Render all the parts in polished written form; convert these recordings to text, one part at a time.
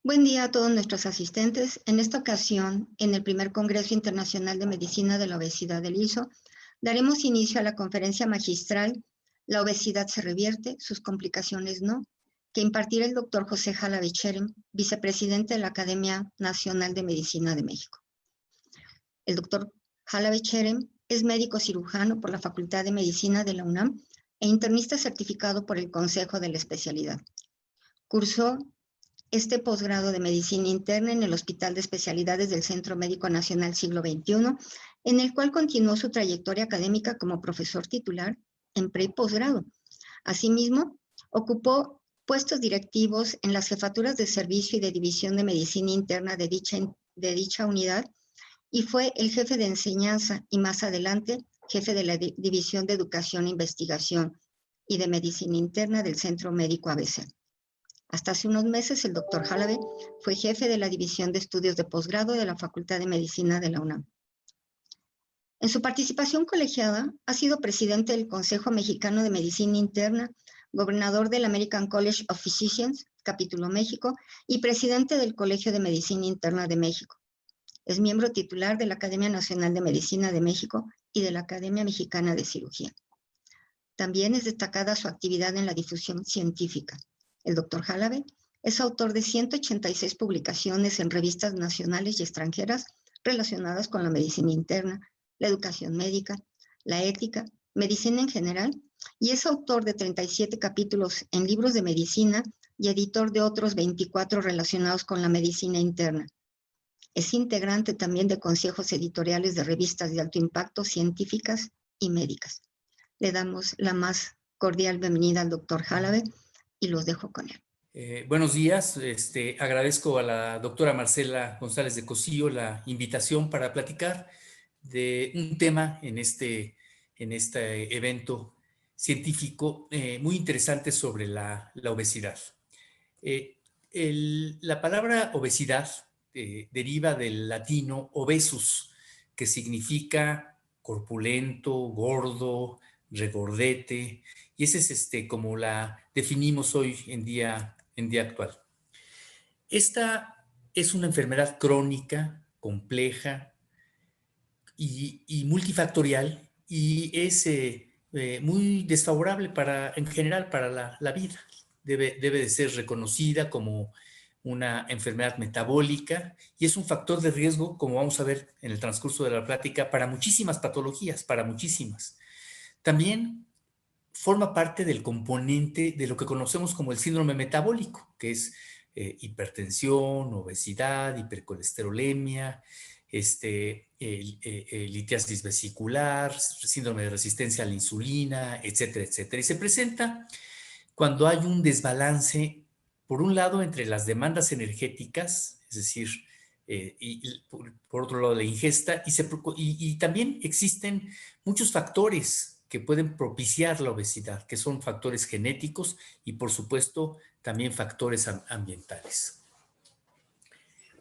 Buen día a todos nuestros asistentes. En esta ocasión, en el primer Congreso Internacional de Medicina de la Obesidad del ISO, daremos inicio a la conferencia magistral "La obesidad se revierte, sus complicaciones no", que impartirá el doctor José Jalabe Cherem, vicepresidente de la Academia Nacional de Medicina de México. El doctor Jalabe Cherem es médico cirujano por la Facultad de Medicina de la UNAM e internista certificado por el Consejo de la Especialidad. Cursó este posgrado de Medicina Interna en el Hospital de Especialidades del Centro Médico Nacional Siglo XXI, en el cual continuó su trayectoria académica como profesor titular en pre y posgrado. Asimismo, ocupó puestos directivos en las jefaturas de servicio y de división de Medicina Interna de dicha unidad y fue el jefe de enseñanza y más adelante jefe de la División de Educación e Investigación y de Medicina Interna del Centro Médico ABC. Hasta hace unos meses, el doctor Jalabe fue jefe de la División de Estudios de Posgrado de la Facultad de Medicina de la UNAM. En su participación colegiada, ha sido presidente del Consejo Mexicano de Medicina Interna, gobernador del American College of Physicians, Capítulo México, y presidente del Colegio de Medicina Interna de México. Es miembro titular de la Academia Nacional de Medicina de México y de la Academia Mexicana de Cirugía. También es destacada su actividad en la difusión científica. El doctor Jalabe es autor de 186 publicaciones en revistas nacionales y extranjeras relacionadas con la medicina interna, la educación médica, la ética, medicina en general, y es autor de 37 capítulos en libros de medicina y editor de otros 24 relacionados con la medicina interna. Es integrante también de consejos editoriales de revistas de alto impacto científicas y médicas. Le damos la más cordial bienvenida al doctor Jalabe y los dejo con él. Buenos días. Agradezco a la doctora Marcela González de Cosío la invitación para platicar de un tema en este evento científico muy interesante sobre la obesidad. La palabra obesidad deriva del latino obesus, que significa corpulento, gordo, regordete, y ese es como la definimos hoy en día actual. Esta es una enfermedad crónica, compleja y multifactorial, y es muy desfavorable en general para la vida. Debe de ser reconocida como una enfermedad metabólica y es un factor de riesgo, como vamos a ver en el transcurso de la plática, para muchísimas patologías, para muchísimas. También forma parte del componente de lo que conocemos como el síndrome metabólico, que es hipertensión, obesidad, hipercolesterolemia, litiasis vesicular, síndrome de resistencia a la insulina, etcétera, etcétera. Y se presenta cuando hay un desbalance, por un lado, entre las demandas energéticas, es decir, y por otro lado, la ingesta, y también existen muchos factores que pueden propiciar la obesidad, que son factores genéticos y, por supuesto, también factores ambientales.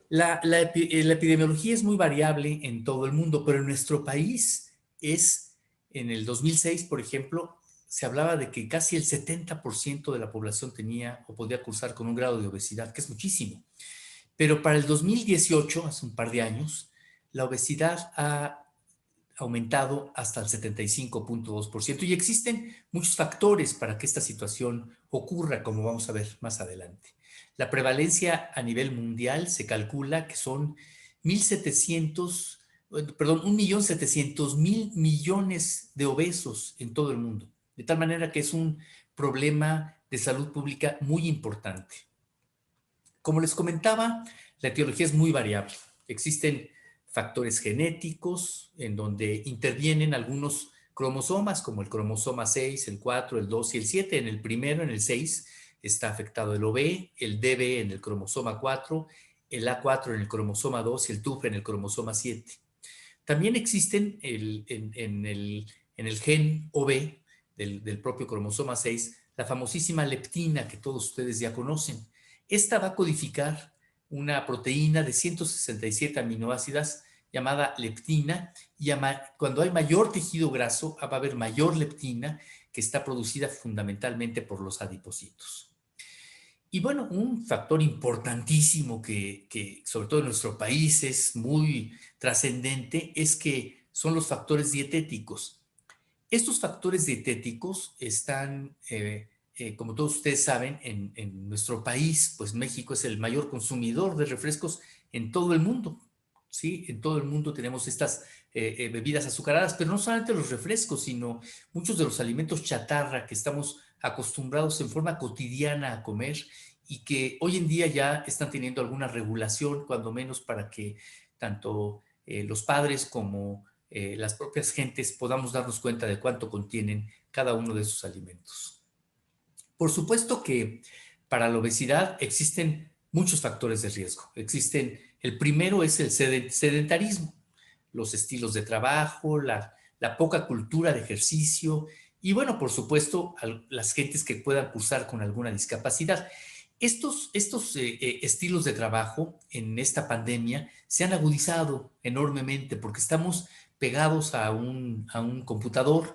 La epidemiología es muy variable en todo el mundo, pero en nuestro país en el 2006, por ejemplo, se hablaba de que casi el 70% de la población tenía o podía cursar con un grado de obesidad, que es muchísimo. Pero para el 2018, hace un par de años, la obesidad ha aumentado hasta el 75.2%, y existen muchos factores para que esta situación ocurra, como vamos a ver más adelante. La prevalencia a nivel mundial se calcula que son 1.700.000 millones de obesos en todo el mundo, de tal manera que es un problema de salud pública muy importante. Como les comentaba, la etiología es muy variable. Existen factores genéticos en donde intervienen algunos cromosomas, como el cromosoma 6, el 4, el 2 y el 7. En el primero, en el 6, está afectado el OB, el DB en el cromosoma 4, el A4 en el cromosoma 2 y el TUF en el cromosoma 7. También existen en el gen OB del propio cromosoma 6, la famosísima leptina que todos ustedes ya conocen. Esta va a codificar una proteína de 167 aminoácidos llamada leptina, y cuando hay mayor tejido graso va a haber mayor leptina, que está producida fundamentalmente por los adipocitos. Y bueno, un factor importantísimo que sobre todo en nuestro país es muy trascendente es que son los factores dietéticos. Estos factores dietéticos están, como todos ustedes saben, en nuestro país, pues México es el mayor consumidor de refrescos en todo el mundo. Sí, en todo el mundo tenemos estas bebidas azucaradas, pero no solamente los refrescos, sino muchos de los alimentos chatarra que estamos acostumbrados en forma cotidiana a comer y que hoy en día ya están teniendo alguna regulación, cuando menos para que tanto los padres como las propias gentes podamos darnos cuenta de cuánto contienen cada uno de esos alimentos. Por supuesto que para la obesidad existen muchos factores de riesgo. El primero es el sedentarismo, los estilos de trabajo, la poca cultura de ejercicio y bueno, por supuesto, las gentes que puedan cursar con alguna discapacidad. Estos estilos de trabajo en esta pandemia se han agudizado enormemente porque estamos pegados a un computador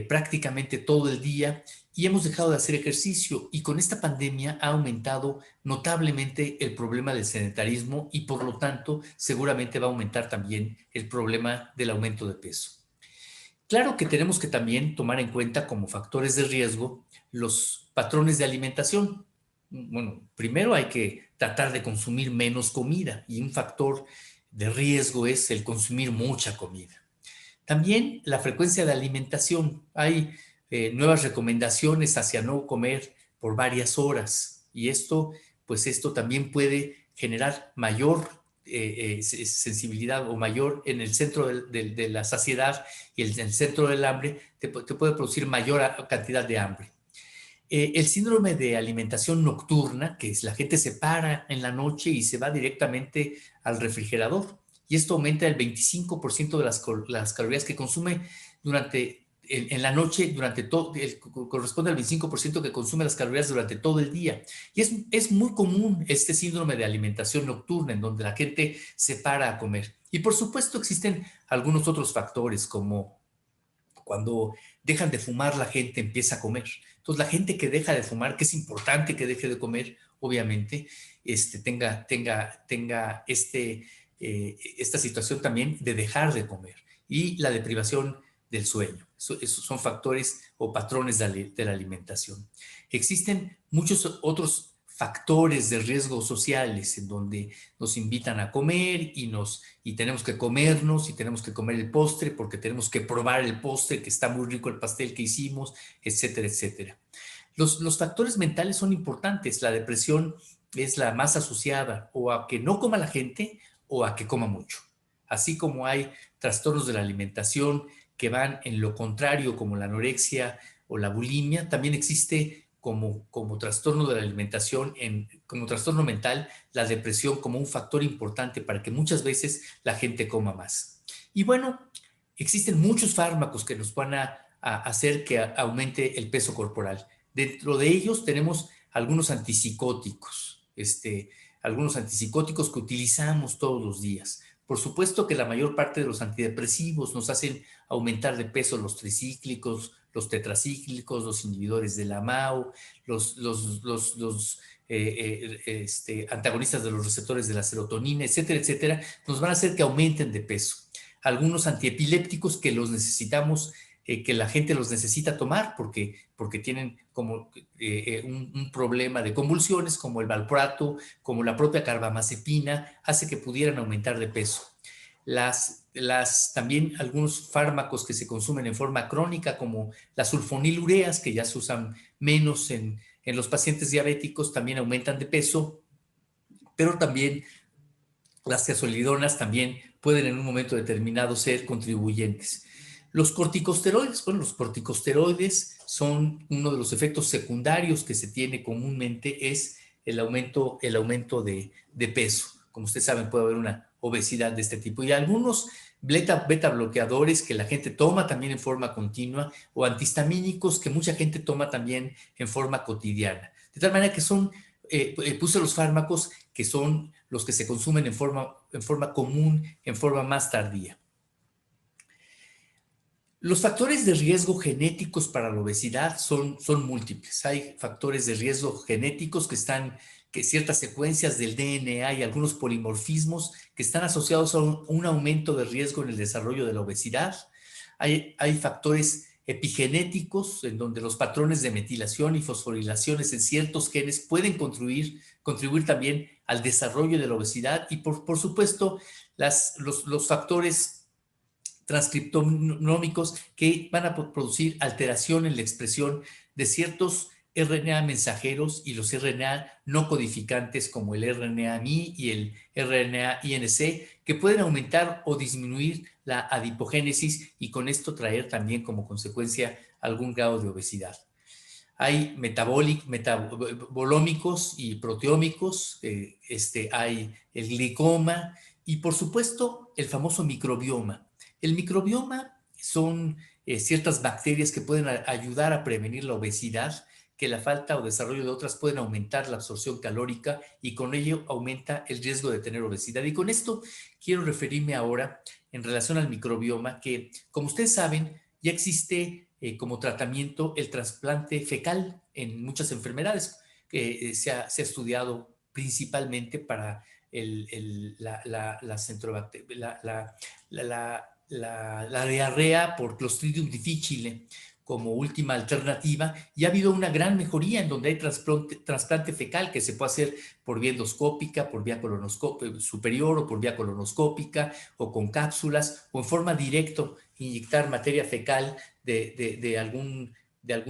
prácticamente todo el día y hemos dejado de hacer ejercicio y con esta pandemia ha aumentado notablemente el problema del sedentarismo y por lo tanto seguramente va a aumentar también el problema del aumento de peso. Claro que tenemos que también tomar en cuenta como factores de riesgo los patrones de alimentación. Bueno, primero hay que tratar de consumir menos comida y un factor de riesgo es el consumir mucha comida. También la frecuencia de alimentación. Hay nuevas recomendaciones hacia no comer por varias horas y esto también puede generar mayor sensibilidad o mayor en el centro de la saciedad y en el centro del hambre, te puede producir mayor cantidad de hambre. El síndrome de alimentación nocturna, que es la gente se para en la noche y se va directamente al refrigerador, y esto aumenta el 25% de las calorías que consume en la noche, corresponde al 25% que consume las calorías durante todo el día. Y es muy común este síndrome de alimentación nocturna, en donde la gente se para a comer. Y por supuesto existen algunos otros factores, como cuando dejan de fumar, la gente empieza a comer. Entonces, la gente que deja de fumar, que es importante que deje de comer, obviamente, tenga esta situación también de dejar de comer. Y la deprivación del sueño. Esos son factores o patrones de la alimentación. Existen muchos otros factores de riesgo sociales en donde nos invitan a comer y tenemos que comernos y tenemos que comer el postre porque tenemos que probar el postre, que está muy rico el pastel que hicimos, etcétera, etcétera. Los factores mentales son importantes. La depresión es la más asociada o a que no coma la gente o a que coma mucho. Así como hay trastornos de la alimentación que van en lo contrario, como la anorexia o la bulimia, también existe como trastorno de la alimentación, como trastorno mental, la depresión como un factor importante para que muchas veces la gente coma más. Y bueno, existen muchos fármacos que nos van a hacer que aumente el peso corporal. Dentro de ellos tenemos algunos antipsicóticos que utilizamos todos los días. Por supuesto que la mayor parte de los antidepresivos nos hacen aumentar de peso, los tricíclicos, los tetracíclicos, los inhibidores de la MAO, los antagonistas de los receptores de la serotonina, etcétera, etcétera, nos van a hacer que aumenten de peso. Algunos antiepilépticos que los necesitamos, que la gente los necesita tomar porque tienen como un problema de convulsiones, como el valproato, como la propia carbamazepina, hace que pudieran aumentar de peso. También algunos fármacos que se consumen en forma crónica, como las sulfonilureas, que ya se usan menos en los pacientes diabéticos, también aumentan de peso, pero también las tiazolidonas también pueden en un momento determinado ser contribuyentes. Los corticosteroides son uno de los efectos secundarios que se tiene comúnmente, es el aumento de peso. Como ustedes saben, puede haber una obesidad de este tipo. Y algunos beta bloqueadores que la gente toma también en forma continua o antihistamínicos que mucha gente toma también en forma cotidiana. De tal manera que puse los fármacos que son los que se consumen en forma común, en forma más tardía. Los factores de riesgo genéticos para la obesidad son múltiples. Hay factores de riesgo genéticos que ciertas secuencias del DNA y algunos polimorfismos que están asociados a un aumento de riesgo en el desarrollo de la obesidad. Hay factores epigenéticos en donde los patrones de metilación y fosforilaciones en ciertos genes pueden contribuir también al desarrollo de la obesidad y por supuesto los factores transcriptómicos que van a producir alteración en la expresión de ciertos RNA mensajeros y los RNA no codificantes como el RNA-MI y el RNA-INC, que pueden aumentar o disminuir la adipogénesis y con esto traer también como consecuencia algún grado de obesidad. Hay metabolómicos y proteómicos, hay el glicoma y por supuesto el famoso microbioma. El microbioma son ciertas bacterias que pueden ayudar a prevenir la obesidad, que la falta o desarrollo de otras pueden aumentar la absorción calórica y con ello aumenta el riesgo de tener obesidad. Y con esto quiero referirme ahora en relación al microbioma, que como ustedes saben, ya existe como tratamiento el trasplante fecal en muchas enfermedades que se ha estudiado principalmente para la diarrea por Clostridium difficile como última alternativa, y ha habido una gran mejoría en donde hay trasplante fecal que se puede hacer por vía endoscópica, por vía colonoscópica superior o por vía colonoscópica o con cápsulas o en forma directa inyectar materia fecal de algún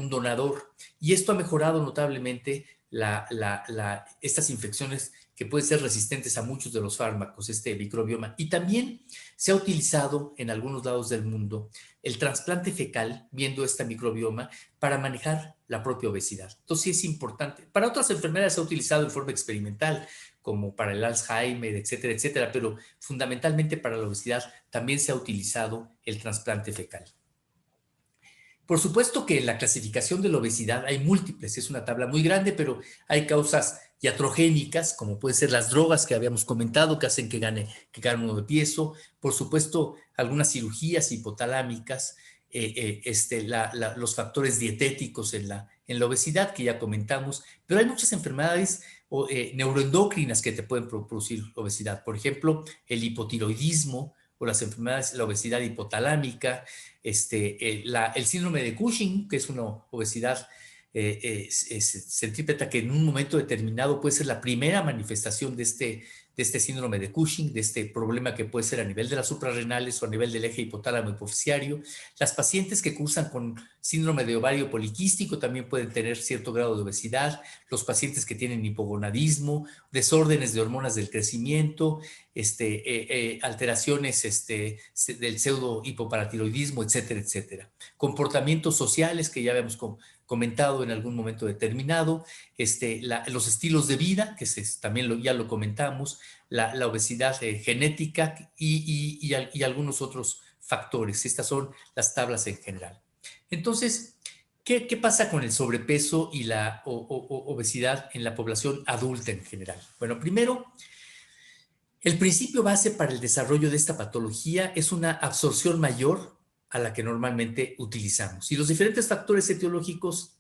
donador. Y esto ha mejorado notablemente estas infecciones que pueden ser resistentes a muchos de los fármacos, este microbioma. Y también se ha utilizado en algunos lados del mundo el trasplante fecal, viendo este microbioma, para manejar la propia obesidad. Entonces sí es importante. Para otras enfermedades se ha utilizado en forma experimental, como para el Alzheimer, etcétera, etcétera, pero fundamentalmente para la obesidad también se ha utilizado el trasplante fecal. Por supuesto que en la clasificación de la obesidad hay múltiples, es una tabla muy grande, pero hay causas iatrogénicas, como pueden ser las drogas que habíamos comentado, que hacen que gane uno de peso, por supuesto algunas cirugías hipotalámicas, los factores dietéticos en la obesidad que ya comentamos, pero hay muchas enfermedades neuroendocrinas que te pueden producir obesidad, por ejemplo, el hipotiroidismo o las enfermedades, la obesidad hipotalámica, el síndrome de Cushing, que es una obesidad centrípeta que en un momento determinado puede ser la primera manifestación de este síndrome de Cushing, de este problema que puede ser a nivel de las suprarrenales o a nivel del eje hipotálamo hipoficiario. Las pacientes que cursan con síndrome de ovario poliquístico también pueden tener cierto grado de obesidad. Los pacientes que tienen hipogonadismo, desórdenes de hormonas del crecimiento, alteraciones del pseudo hipoparatiroidismo, etcétera, etcétera. Comportamientos sociales que ya habíamos comentado en algún momento determinado, los estilos de vida, que también ya lo comentamos, la obesidad genética y algunos otros factores. Estas son las tablas en general. Entonces, ¿qué pasa con el sobrepeso y la obesidad en la población adulta en general? Bueno, primero, el principio base para el desarrollo de esta patología es una absorción mayor a la que normalmente utilizamos. Y los diferentes factores etiológicos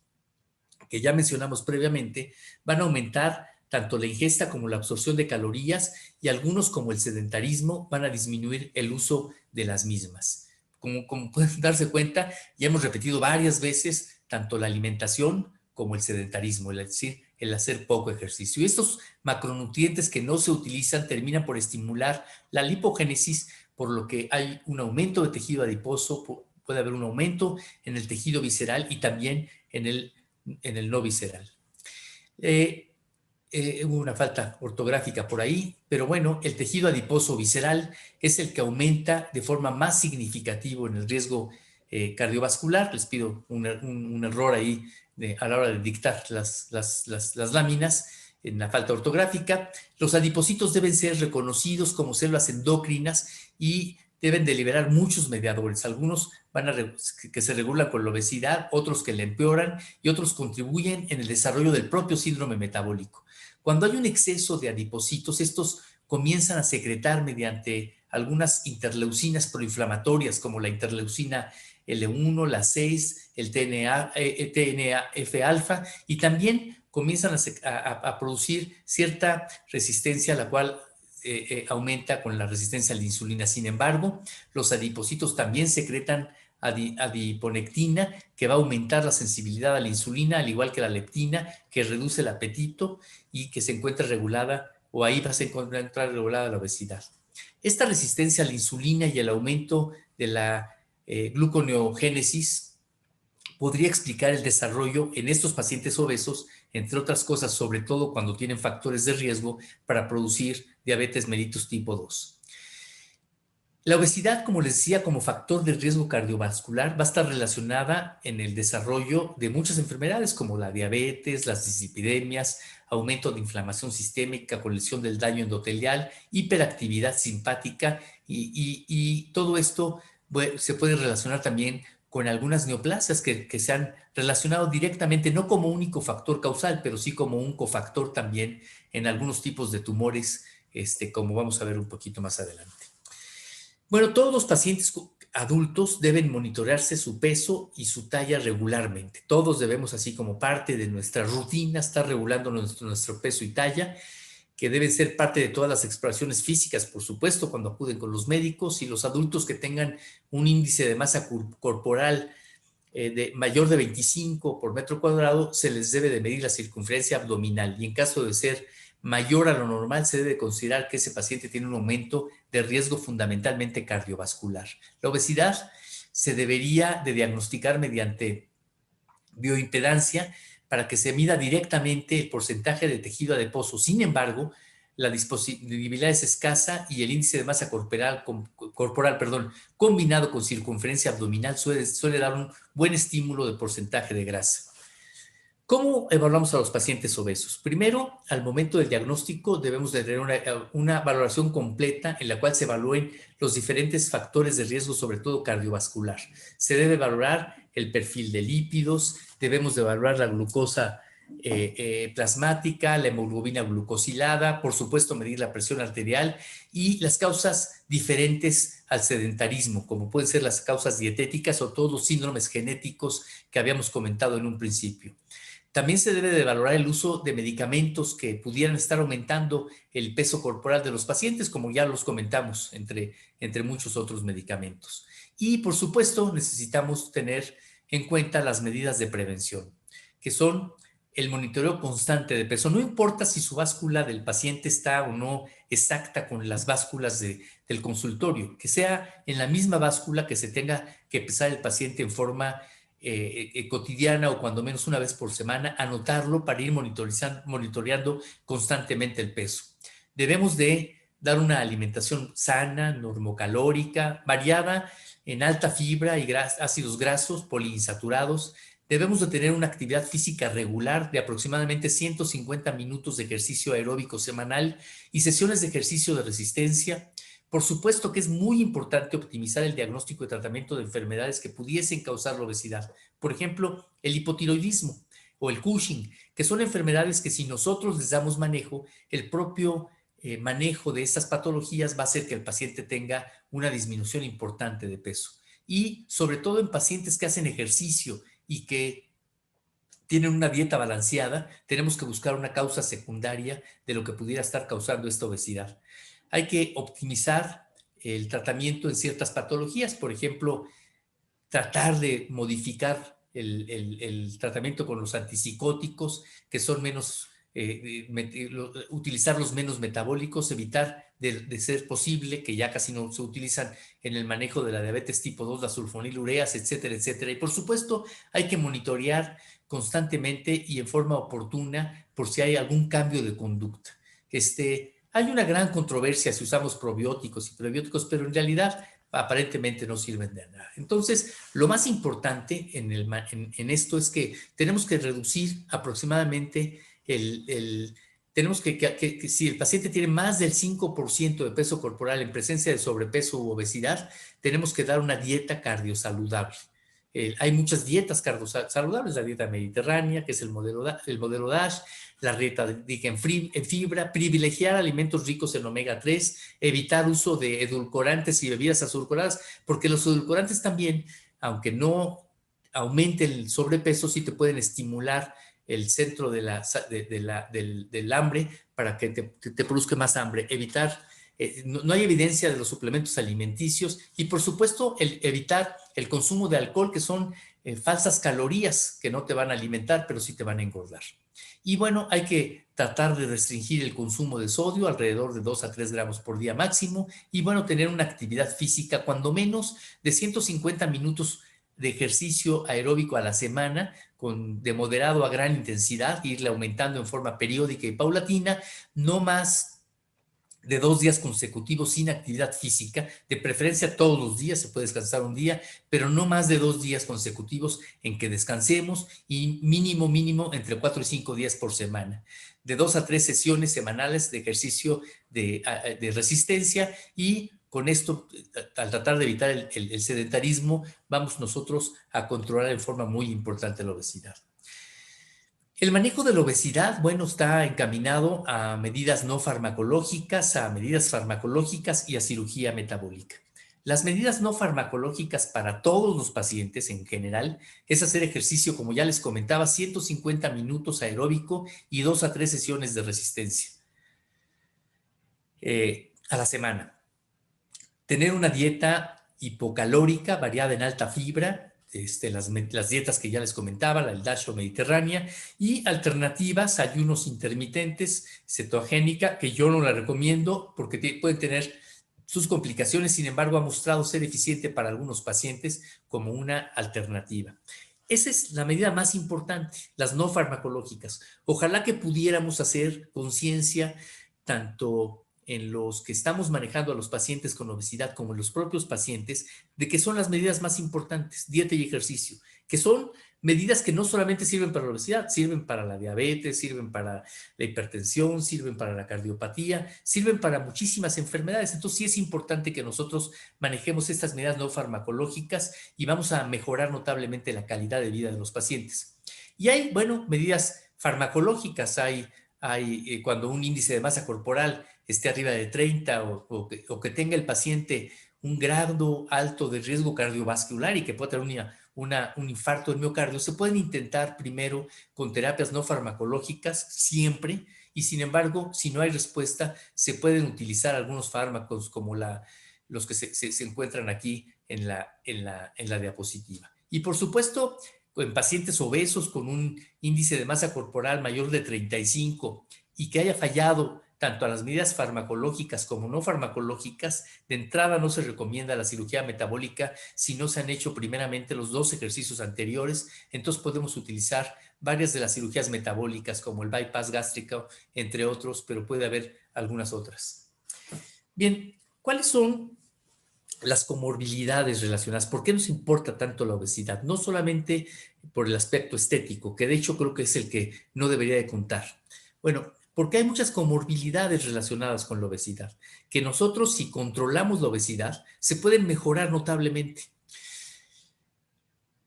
que ya mencionamos previamente van a aumentar tanto la ingesta como la absorción de calorías y algunos como el sedentarismo van a disminuir el uso de las mismas. Como pueden darse cuenta, ya hemos repetido varias veces tanto la alimentación como el sedentarismo, es decir, el hacer poco ejercicio. Y estos macronutrientes que no se utilizan terminan por estimular la lipogénesis, por lo que hay un aumento de tejido adiposo, puede haber un aumento en el tejido visceral y también en el no visceral. Hubo una falta ortográfica por ahí, pero bueno, el tejido adiposo visceral es el que aumenta de forma más significativa en el riesgo cardiovascular. Les pido un error ahí a la hora de dictar las láminas en la falta ortográfica. Los adipocitos deben ser reconocidos como células endócrinas y deben de liberar muchos mediadores. Algunos que se regulan con la obesidad, otros que la empeoran y otros contribuyen en el desarrollo del propio síndrome metabólico. Cuando hay un exceso de adipocitos, estos comienzan a secretar mediante algunas interleucinas proinflamatorias como la interleucina L1, la 6, el TNF-alfa, y también comienzan a producir cierta resistencia, la cual aumenta con la resistencia a la insulina. Sin embargo, los adipocitos también secretan adiponectina, que va a aumentar la sensibilidad a la insulina, al igual que la leptina, que reduce el apetito y que se encuentra regulada, o ahí va a encontrar regulada la obesidad. Esta resistencia a la insulina y el aumento de la gluconeogénesis podría explicar el desarrollo en estos pacientes obesos, entre otras cosas, sobre todo cuando tienen factores de riesgo para producir diabetes mellitus tipo 2. La obesidad, como les decía, como factor de riesgo cardiovascular, va a estar relacionada en el desarrollo de muchas enfermedades como la diabetes, las dislipidemias, aumento de inflamación sistémica con lesión del daño endotelial, hiperactividad simpática y todo esto se puede relacionar también con algunas neoplasias que se han relacionado directamente, no como único factor causal, pero sí como un cofactor también en algunos tipos de tumores, como vamos a ver un poquito más adelante. Bueno, todos los pacientes adultos deben monitorearse su peso y su talla regularmente. Todos debemos, así como parte de nuestra rutina, estar regulando nuestro peso y talla, que deben ser parte de todas las exploraciones físicas, por supuesto, cuando acuden con los médicos, y los adultos que tengan un índice de masa corporal mayor de 25 por metro cuadrado, se les debe de medir la circunferencia abdominal, y en caso de ser mayor a lo normal, se debe considerar que ese paciente tiene un aumento de riesgo fundamentalmente cardiovascular. La obesidad se debería de diagnosticar mediante bioimpedancia para que se mida directamente el porcentaje de tejido adiposo. Sin embargo, la disponibilidad es escasa y el índice de masa corporal, combinado con circunferencia abdominal suele dar un buen estímulo de porcentaje de grasa. ¿Cómo evaluamos a los pacientes obesos? Primero, al momento del diagnóstico debemos de tener una valoración completa en la cual se evalúen los diferentes factores de riesgo, sobre todo cardiovascular. Se debe valorar el perfil de lípidos, debemos de evaluar la glucosa plasmática, la hemoglobina glucosilada, por supuesto medir la presión arterial y las causas diferentes al sedentarismo, como pueden ser las causas dietéticas o todos los síndromes genéticos que habíamos comentado en un principio. También se debe de valorar el uso de medicamentos que pudieran estar aumentando el peso corporal de los pacientes, como ya los comentamos, entre muchos otros medicamentos. Y, por supuesto, necesitamos tener en cuenta las medidas de prevención, que son el monitoreo constante de peso. No importa si su báscula del paciente está o no exacta con las básculas del consultorio, que sea en la misma báscula que se tenga que pesar el paciente en forma cotidiana o cuando menos una vez por semana, anotarlo para ir monitoreando constantemente el peso. Debemos de dar una alimentación sana, normocalórica, variada en alta fibra y ácidos grasos poliinsaturados. Debemos de tener una actividad física regular de aproximadamente 150 minutos de ejercicio aeróbico semanal y sesiones de ejercicio de resistencia. Por supuesto que es muy importante optimizar el diagnóstico y tratamiento de enfermedades que pudiesen causar la obesidad. Por ejemplo, el hipotiroidismo o el Cushing, que son enfermedades que si nosotros les damos manejo, el propio manejo de estas patologías va a hacer que el paciente tenga una disminución importante de peso. Y sobre todo en pacientes que hacen ejercicio y que tienen una dieta balanceada, tenemos que buscar una causa secundaria de lo que pudiera estar causando esta obesidad. Hay que optimizar el tratamiento en ciertas patologías, por ejemplo, tratar de modificar el tratamiento con los antipsicóticos, que son menos, utilizarlos menos metabólicos, evitar de ser posible, que ya casi no se utilizan en el manejo de la diabetes tipo 2, las sulfonilureas, etcétera, etcétera. Y por supuesto, hay que monitorear constantemente y en forma oportuna por si hay algún cambio de conducta. Hay una gran controversia si usamos probióticos y prebióticos, pero en realidad aparentemente no sirven de nada. Entonces, lo más importante en esto es que tenemos que reducir aproximadamente tenemos que si el paciente tiene más del 5% de peso corporal en presencia de sobrepeso u obesidad, tenemos que dar una dieta cardiosaludable. Hay muchas dietas cardiosaludables, la dieta mediterránea, que es el modelo DASH, la dieta rica en fibra, privilegiar alimentos ricos en omega 3, evitar uso de edulcorantes y bebidas azucaradas, porque los edulcorantes también aunque no aumente el sobrepeso, sí te pueden estimular el centro del hambre para que te produzca más hambre. Evitar, no hay evidencia de los suplementos alimenticios y por supuesto evitar el consumo de alcohol, que son falsas calorías que no te van a alimentar, pero sí te van a engordar. Y bueno, hay que tratar de restringir el consumo de sodio alrededor de 2 a 3 gramos por día máximo y bueno, tener una actividad física cuando menos de 150 minutos de ejercicio aeróbico a la semana, de moderado a gran intensidad, irle aumentando en forma periódica y paulatina, no más de 2 días consecutivos sin actividad física, de preferencia todos los días, se puede descansar un día, pero no más de 2 días consecutivos en que descansemos y mínimo entre 4 y 5 días por semana. De 2 a 3 sesiones semanales de ejercicio de resistencia y con esto, al tratar de evitar el sedentarismo, vamos nosotros a controlar en forma muy importante la obesidad. El manejo de la obesidad, bueno, está encaminado a medidas no farmacológicas, a medidas farmacológicas y a cirugía metabólica. Las medidas no farmacológicas para todos los pacientes en general es hacer ejercicio, como ya les comentaba, 150 minutos aeróbico y 2 a 3 sesiones de resistencia a la semana. Tener una dieta hipocalórica variada en alta fibra, las dietas que ya les comentaba, el DASH o mediterránea, y alternativas, ayunos intermitentes, cetogénica, que yo no la recomiendo porque pueden tener sus complicaciones, sin embargo, ha mostrado ser eficiente para algunos pacientes como una alternativa. Esa es la medida más importante, las no farmacológicas. Ojalá que pudiéramos hacer conciencia tanto en los que estamos manejando a los pacientes con obesidad como en los propios pacientes, de que son las medidas más importantes, dieta y ejercicio, que son medidas que no solamente sirven para la obesidad, sirven para la diabetes, sirven para la hipertensión, sirven para la cardiopatía, sirven para muchísimas enfermedades. Entonces sí es importante que nosotros manejemos estas medidas no farmacológicas y vamos a mejorar notablemente la calidad de vida de los pacientes. Y hay, bueno, medidas farmacológicas, hay cuando un índice de masa corporal esté arriba de 30 o que tenga el paciente un grado alto de riesgo cardiovascular y que pueda tener un infarto del miocardio, se pueden intentar primero con terapias no farmacológicas siempre y sin embargo, si no hay respuesta, se pueden utilizar algunos fármacos como los que se encuentran aquí en la diapositiva. Y por supuesto, en pacientes obesos con un índice de masa corporal mayor de 35 y que haya fallado tanto a las medidas farmacológicas como no farmacológicas, de entrada no se recomienda la cirugía metabólica si no se han hecho primeramente los 2 ejercicios anteriores. Entonces podemos utilizar varias de las cirugías metabólicas como el bypass gástrico, entre otros, pero puede haber algunas otras. Bien, ¿cuáles son las comorbilidades relacionadas? ¿Por qué nos importa tanto la obesidad? No solamente por el aspecto estético, que de hecho creo que es el que no debería de contar. Bueno, porque hay muchas comorbilidades relacionadas con la obesidad, que nosotros, si controlamos la obesidad, se pueden mejorar notablemente.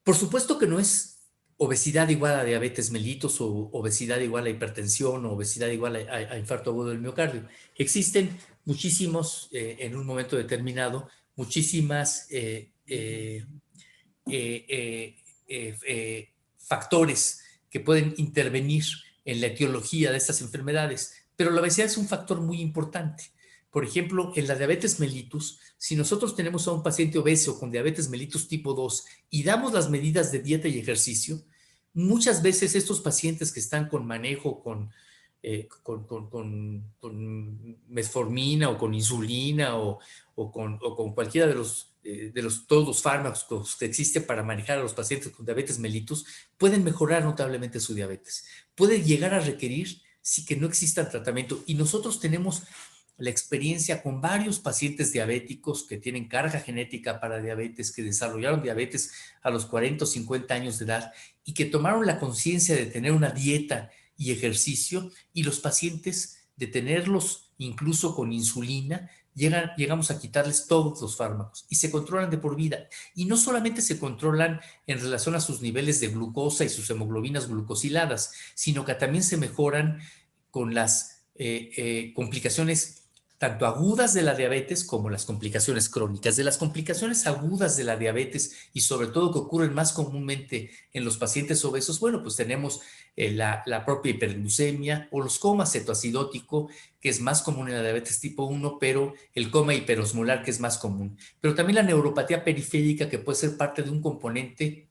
Por supuesto que no es obesidad igual a diabetes mellitus o obesidad igual a hipertensión o obesidad igual a infarto agudo del miocardio. Existen muchísimos, en un momento determinado, muchísimas factores que pueden intervenir en la etiología de estas enfermedades, pero la obesidad es un factor muy importante. Por ejemplo, en la diabetes mellitus, si nosotros tenemos a un paciente obeso con diabetes mellitus tipo 2 y damos las medidas de dieta y ejercicio, muchas veces estos pacientes que están con manejo con metformina o con insulina o con cualquiera de todos los fármacos que existen para manejar a los pacientes con diabetes mellitus, pueden mejorar notablemente su diabetes. Puede llegar a requerir que no exista tratamiento. Y nosotros tenemos la experiencia con varios pacientes diabéticos que tienen carga genética para diabetes, que desarrollaron diabetes a los 40 o 50 años de edad y que tomaron la conciencia de tener una dieta y ejercicio, y los pacientes de tenerlos incluso con insulina, llegamos a quitarles todos los fármacos y se controlan de por vida. Y no solamente se controlan en relación a sus niveles de glucosa y sus hemoglobinas glucosiladas, sino que también se mejoran con las complicaciones tanto agudas de la diabetes como las complicaciones crónicas. De las complicaciones agudas de la diabetes y sobre todo que ocurren más comúnmente en los pacientes obesos, bueno, pues tenemos la propia hiperglucemia o los comas cetoacidótico, que es más común en la diabetes tipo 1, pero el coma hiperosmolar, que es más común. Pero también la neuropatía periférica, que puede ser parte de un componente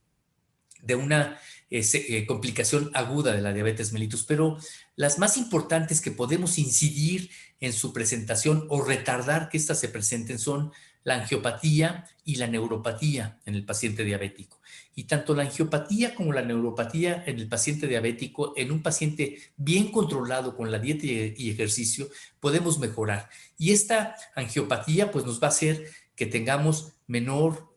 de una complicación aguda de la diabetes mellitus, pero las más importantes que podemos incidir en su presentación o retardar que éstas se presenten son la angiopatía y la neuropatía en el paciente diabético. Y tanto la angiopatía como la neuropatía en el paciente diabético, en un paciente bien controlado con la dieta y ejercicio, podemos mejorar. Y esta angiopatía pues nos va a hacer que tengamos menor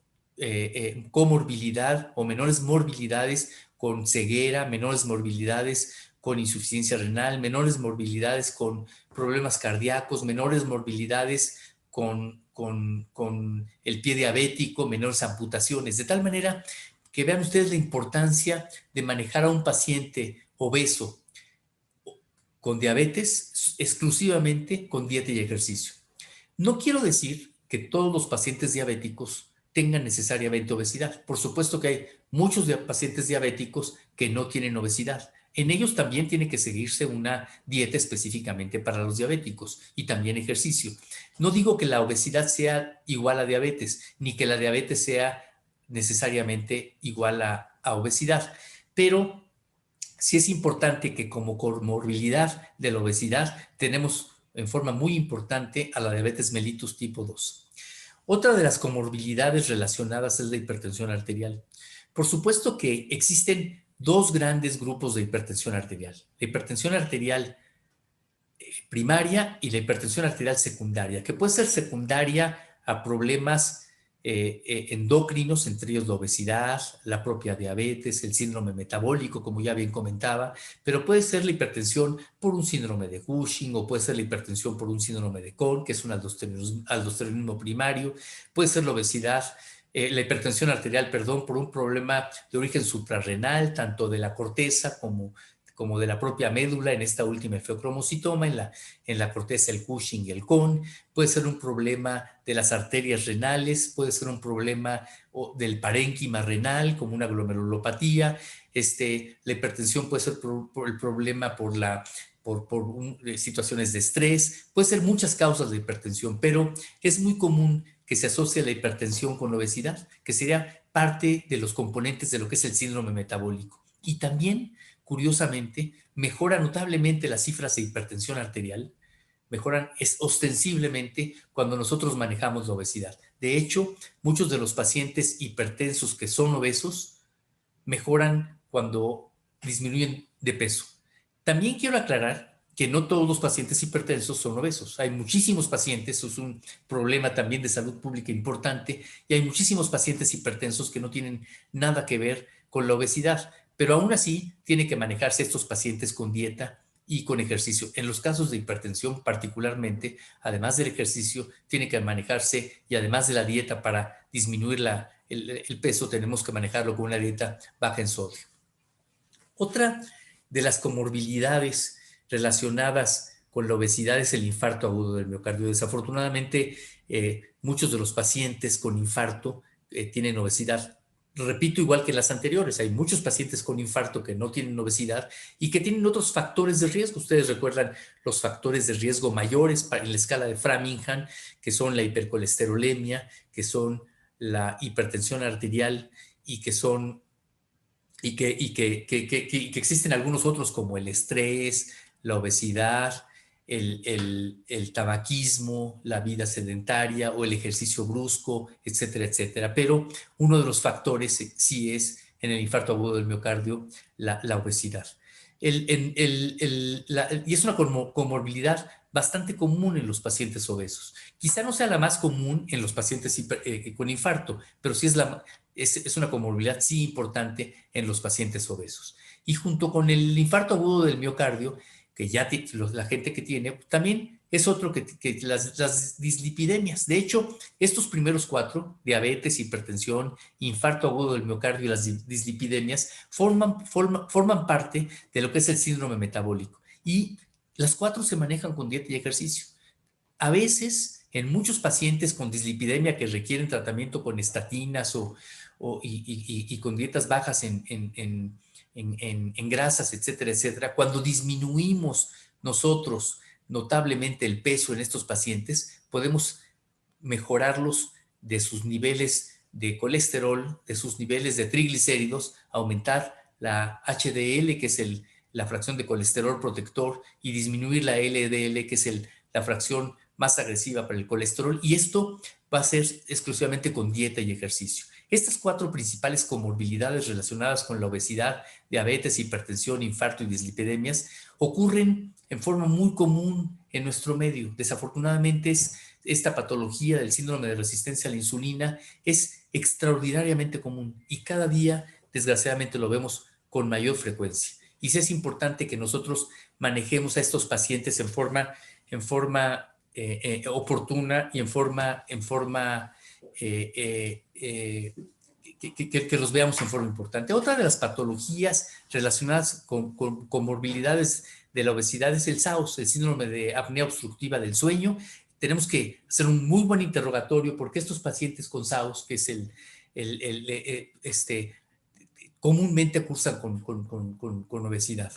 comorbilidad o menores morbilidades con ceguera, menores morbilidades con insuficiencia renal, menores morbilidades con problemas cardíacos, menores morbilidades con el pie diabético, menores amputaciones, de tal manera que vean ustedes la importancia de manejar a un paciente obeso con diabetes exclusivamente con dieta y ejercicio. No quiero decir que todos los pacientes diabéticos tengan necesariamente obesidad. Por supuesto que hay muchos pacientes diabéticos que no tienen obesidad. En ellos también tiene que seguirse una dieta específicamente para los diabéticos y también ejercicio. No digo que la obesidad sea igual a diabetes, ni que la diabetes sea necesariamente igual a obesidad, pero sí es importante que como comorbilidad de la obesidad tenemos en forma muy importante a la diabetes mellitus tipo 2. Otra de las comorbilidades relacionadas es la hipertensión arterial. Por supuesto que existen dos grandes grupos de hipertensión arterial. La hipertensión arterial primaria y la hipertensión arterial secundaria, que puede ser secundaria a problemas endocrinos, entre ellos la obesidad, la propia diabetes, el síndrome metabólico, como ya bien comentaba, pero puede ser la hipertensión por un síndrome de Cushing o puede ser la hipertensión por un síndrome de Cohn, que es un aldosteronismo primario, puede ser la obesidad, la hipertensión arterial, perdón, por un problema de origen suprarrenal, tanto de la corteza como de la propia médula, en esta última el feocromocitoma, en la corteza el Cushing y el Cohn, puede ser un problema de las arterias renales, puede ser un problema del parénquima renal, como una glomerulopatía, la hipertensión puede ser por el problema situaciones de estrés, puede ser muchas causas de hipertensión, pero es muy común que se asocie la hipertensión con la obesidad, que sería parte de los componentes de lo que es el síndrome metabólico. Y también curiosamente, mejora notablemente las cifras de hipertensión arterial, mejoran ostensiblemente cuando nosotros manejamos la obesidad. De hecho, muchos de los pacientes hipertensos que son obesos mejoran cuando disminuyen de peso. También quiero aclarar que no todos los pacientes hipertensos son obesos. Hay muchísimos pacientes, eso es un problema también de salud pública importante, y hay muchísimos pacientes hipertensos que no tienen nada que ver con la obesidad, pero aún así tiene que manejarse estos pacientes con dieta y con ejercicio. En los casos de hipertensión particularmente, además del ejercicio, tiene que manejarse y además de la dieta para disminuir el peso, tenemos que manejarlo con una dieta baja en sodio. Otra de las comorbilidades relacionadas con la obesidad es el infarto agudo del miocardio. Desafortunadamente, muchos de los pacientes con infarto tienen obesidad. Repito, igual que las anteriores, hay muchos pacientes con infarto que no tienen obesidad y que tienen otros factores de riesgo. Ustedes recuerdan los factores de riesgo mayores en la escala de Framingham, que son la hipercolesterolemia, que son la hipertensión arterial y que son que existen algunos otros como el estrés, la obesidad, el tabaquismo, la vida sedentaria o el ejercicio brusco, etcétera, etcétera. Pero uno de los factores sí es en el infarto agudo del miocardio la obesidad. Y es una comorbilidad bastante común en los pacientes obesos. Quizá no sea la más común en los pacientes con infarto, pero sí es una comorbilidad sí importante en los pacientes obesos. Y junto con el infarto agudo del miocardio, que ya la gente que tiene, también es otro que las dislipidemias. De hecho, estos primeros cuatro, diabetes, hipertensión, infarto agudo del miocardio y las dislipidemias, forman parte de lo que es el síndrome metabólico. Y las cuatro se manejan con dieta y ejercicio. A veces, en muchos pacientes con dislipidemia que requieren tratamiento con estatinas y con dietas bajas en grasas, etcétera, etcétera, cuando disminuimos nosotros notablemente el peso en estos pacientes, podemos mejorarlos de sus niveles de colesterol, de sus niveles de triglicéridos, aumentar la HDL, que es la fracción de colesterol protector, y disminuir la LDL, que es la fracción más agresiva para el colesterol. Y esto va a ser exclusivamente con dieta y ejercicio. Estas 4 principales comorbilidades relacionadas con la obesidad, diabetes, hipertensión, infarto y dislipidemias ocurren en forma muy común en nuestro medio. Desafortunadamente, esta patología del síndrome de resistencia a la insulina es extraordinariamente común y cada día, desgraciadamente, lo vemos con mayor frecuencia. Y sí es importante que nosotros manejemos a estos pacientes en forma oportuna y en forma que los veamos en forma importante. Otra de las patologías relacionadas con comorbilidades de la obesidad es el SAOS, el síndrome de apnea obstructiva del sueño. Tenemos que hacer un muy buen interrogatorio porque estos pacientes con SAOS, que es comúnmente cursan con obesidad.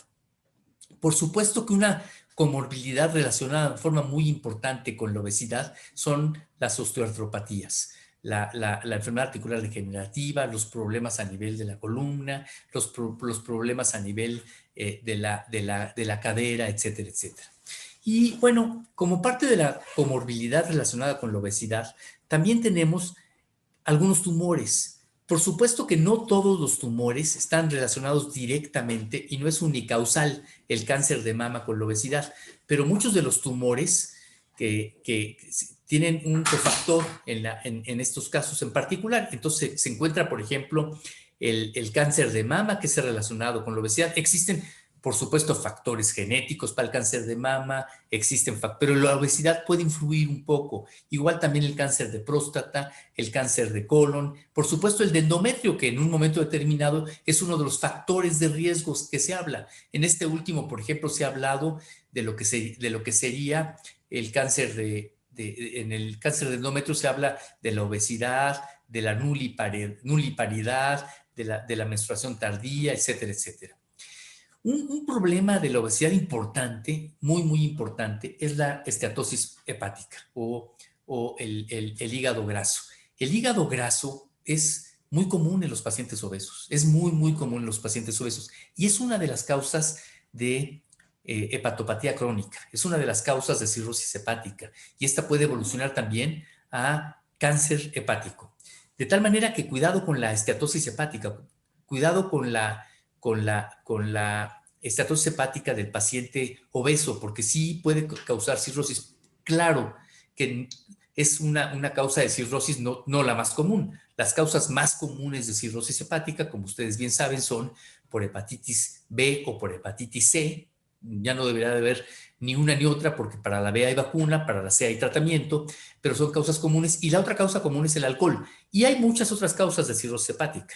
Por supuesto que una comorbilidad relacionada de forma muy importante con la obesidad son las osteoartropatías, la enfermedad articular degenerativa, los problemas a nivel de la columna, los problemas a nivel de la cadera, etcétera, etcétera. Y bueno, como parte de la comorbilidad relacionada con la obesidad, también tenemos algunos tumores. Por supuesto que no todos los tumores están relacionados directamente y no es unicausal el cáncer de mama con la obesidad, pero muchos de los tumores que tienen un cofactor en estos casos en particular. Entonces se encuentra, por ejemplo, el cáncer de mama que es relacionado con la obesidad. Existen, por supuesto, factores genéticos para el cáncer de mama, pero la obesidad puede influir un poco. Igual también el cáncer de próstata, el cáncer de colon, por supuesto el de endometrio, que en un momento determinado es uno de los factores de riesgos que se habla. En este último, por ejemplo, se ha hablado de lo que sería el cáncer en el cáncer de endometrio se habla de la obesidad, de la nuliparidad, de la menstruación tardía, etcétera, etcétera. Un problema de la obesidad importante, muy, muy importante, es la esteatosis hepática o el hígado graso. El hígado graso es muy común en los pacientes obesos, es muy, muy común en los pacientes obesos y es una de las causas de hepatopatía crónica, es una de las causas de cirrosis hepática y esta puede evolucionar también a cáncer hepático. De tal manera que cuidado con la esteatosis hepática, cuidado con la esteatosis hepática del paciente obeso, porque sí puede causar cirrosis. Claro que es una causa de cirrosis no la más común. Las causas más comunes de cirrosis hepática, como ustedes bien saben, son por hepatitis B o por hepatitis C. Ya no debería de haber ni una ni otra, porque para la B hay vacuna, para la C hay tratamiento, pero son causas comunes. Y la otra causa común es el alcohol. Y hay muchas otras causas de cirrosis hepática.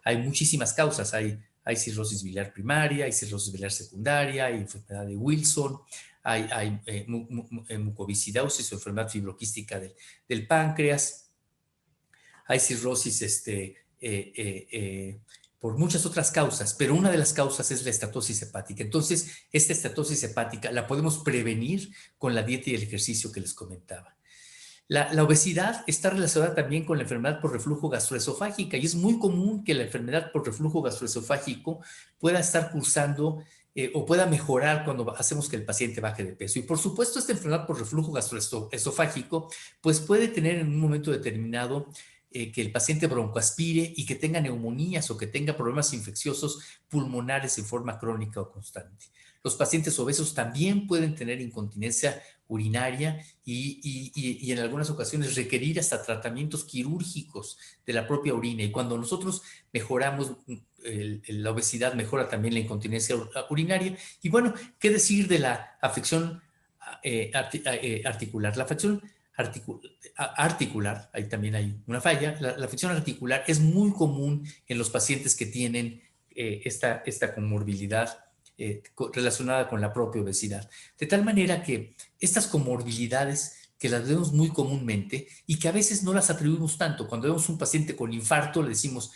Hay muchísimas causas. Hay cirrosis biliar primaria, hay cirrosis biliar secundaria, hay enfermedad de Wilson, hay mucoviscidosis o enfermedad fibroquística del páncreas, hay cirrosis por muchas otras causas, pero una de las causas es la estatosis hepática. Entonces, esta estatosis hepática la podemos prevenir con la dieta y el ejercicio que les comentaba. La obesidad está relacionada también con la enfermedad por reflujo gastroesofágica y es muy común que la enfermedad por reflujo gastroesofágico pueda estar cursando o pueda mejorar cuando hacemos que el paciente baje de peso. Y por supuesto, esta enfermedad por reflujo gastroesofágico pues puede tener en un momento determinado que el paciente broncoaspire y que tenga neumonías o que tenga problemas infecciosos pulmonares en forma crónica o constante. Los pacientes obesos también pueden tener incontinencia urinaria y en algunas ocasiones requerir hasta tratamientos quirúrgicos de la propia orina. Y cuando nosotros mejoramos la obesidad, mejora también la incontinencia urinaria. Y bueno, ¿qué decir de la afección articular? La afección articular, ahí también hay una falla, la afección articular es muy común en los pacientes que tienen esta comorbilidad relacionada con la propia obesidad. De tal manera que estas comorbilidades que las vemos muy comúnmente y que a veces no las atribuimos tanto. Cuando vemos un paciente con infarto, le decimos,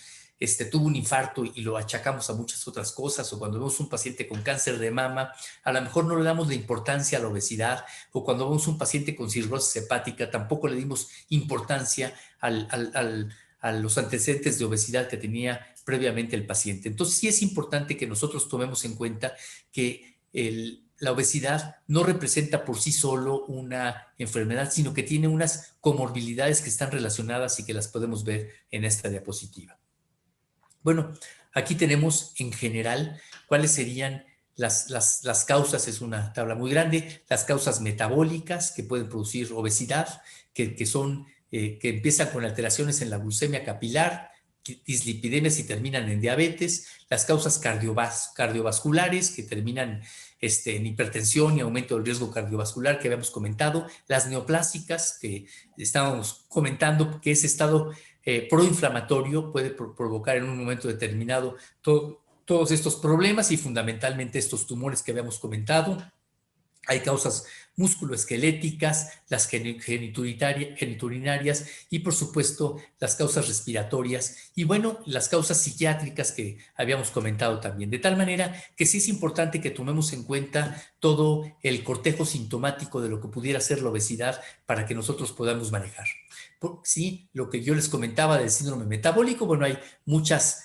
tuvo un infarto y lo achacamos a muchas otras cosas, o cuando vemos un paciente con cáncer de mama, a lo mejor no le damos la importancia a la obesidad, o cuando vemos un paciente con cirrosis hepática, tampoco le dimos importancia a los antecedentes de obesidad que tenía previamente el paciente. Entonces sí es importante que nosotros tomemos en cuenta que la obesidad no representa por sí solo una enfermedad, sino que tiene unas comorbilidades que están relacionadas y que las podemos ver en esta diapositiva. Bueno, aquí tenemos en general cuáles serían las causas, es una tabla muy grande, las causas metabólicas que pueden producir obesidad, que empiezan con alteraciones en la glucemia capilar, dislipidemias y terminan en diabetes, las causas cardiovasculares que terminan en hipertensión y aumento del riesgo cardiovascular que habíamos comentado, las neoplásicas que estábamos comentando, que ese estado proinflamatorio puede provocar en un momento determinado todos estos problemas y fundamentalmente estos tumores que habíamos comentado. Hay causas musculoesqueléticas, las geniturinarias y, por supuesto, las causas respiratorias y, bueno, las causas psiquiátricas que habíamos comentado también. De tal manera que sí es importante que tomemos en cuenta todo el cortejo sintomático de lo que pudiera ser la obesidad para que nosotros podamos manejar. Sí, lo que yo les comentaba del síndrome metabólico, bueno, hay muchas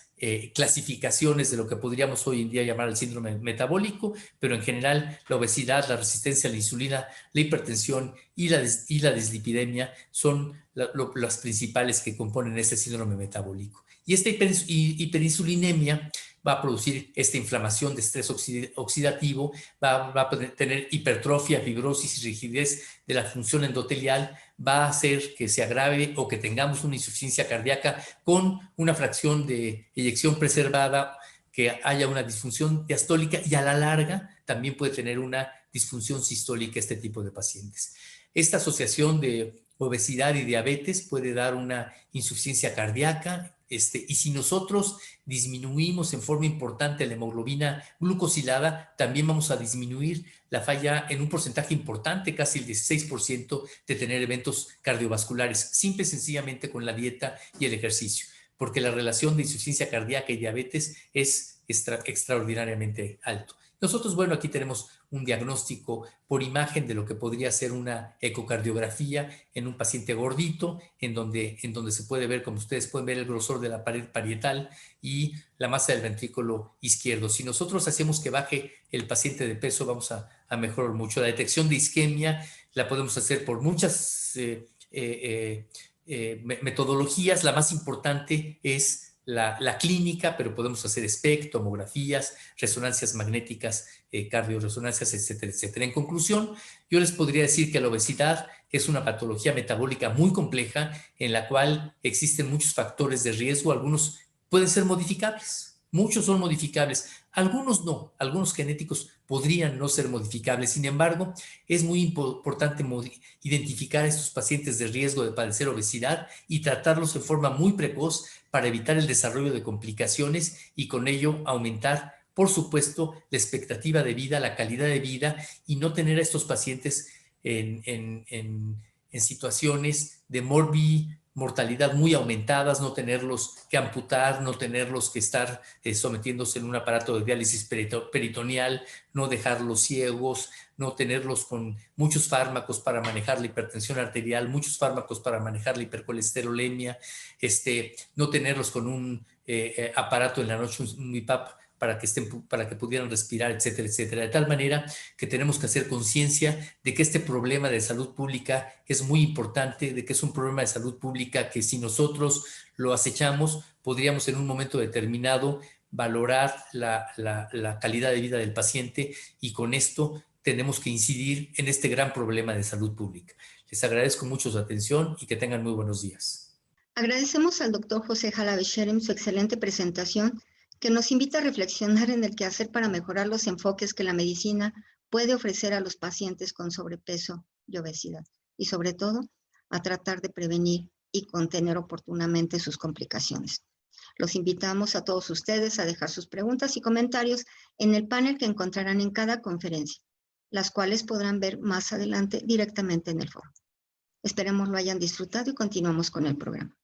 clasificaciones de lo que podríamos hoy en día llamar el síndrome metabólico, pero en general la obesidad, la resistencia a la insulina, la hipertensión y la dislipidemia son las principales que componen este síndrome metabólico. Y esta hiperinsulinemia va a producir esta inflamación de estrés oxidativo, va a tener hipertrofia, fibrosis y rigidez de la función endotelial, va a hacer que se agrave o que tengamos una insuficiencia cardíaca con una fracción de eyección preservada, que haya una disfunción diastólica y a la larga también puede tener una disfunción sistólica este tipo de pacientes. Esta asociación de obesidad y diabetes puede dar una insuficiencia cardíaca, y si nosotros disminuimos en forma importante la hemoglobina glucosilada, también vamos a disminuir la falla en un porcentaje importante, casi el 16%, de tener eventos cardiovasculares, simple y sencillamente con la dieta y el ejercicio, porque la relación de insuficiencia cardíaca y diabetes es extraordinariamente alto. Nosotros, bueno, aquí tenemos un diagnóstico por imagen de lo que podría ser una ecocardiografía en un paciente gordito, en donde se puede ver, como ustedes pueden ver, el grosor de la pared parietal y la masa del ventrículo izquierdo. Si nosotros hacemos que baje el paciente de peso, vamos a mejorar mucho. La detección de isquemia la podemos hacer por muchas metodologías. La más importante es la clínica, pero podemos hacer SPECT, tomografías, resonancias magnéticas, cardioresonancias, etcétera, etcétera. En conclusión, yo les podría decir que la obesidad es una patología metabólica muy compleja en la cual existen muchos factores de riesgo. Algunos pueden ser modificables, muchos son modificables, algunos no, algunos genéticos podrían no ser modificables. Sin embargo, es muy importante identificar a estos pacientes de riesgo de padecer obesidad y tratarlos en forma muy precoz para evitar el desarrollo de complicaciones y con ello aumentar, por supuesto, la expectativa de vida, la calidad de vida y no tener a estos pacientes en situaciones de mortalidad muy aumentadas, no tenerlos que amputar, no tenerlos que estar sometiéndose en un aparato de diálisis peritoneal, no dejarlos ciegos, no tenerlos con muchos fármacos para manejar la hipertensión arterial, muchos fármacos para manejar la hipercolesterolemia, no tenerlos con un aparato en la noche, un BiPAP, para que pudieran respirar, etcétera, etcétera. De tal manera que tenemos que hacer conciencia de que este problema de salud pública es muy importante, de que es un problema de salud pública que si nosotros lo acechamos, podríamos en un momento determinado valorar la calidad de vida del paciente y con esto tenemos que incidir en este gran problema de salud pública. Les agradezco mucho su atención y que tengan muy buenos días. Agradecemos al doctor José Jalabe Sherem su excelente presentación que nos invita a reflexionar en el quehacer para mejorar los enfoques que la medicina puede ofrecer a los pacientes con sobrepeso y obesidad y sobre todo a tratar de prevenir y contener oportunamente sus complicaciones. Los invitamos a todos ustedes a dejar sus preguntas y comentarios en el panel que encontrarán en cada conferencia, las cuales podrán ver más adelante directamente en el foro. Esperemos lo hayan disfrutado y continuamos con el programa.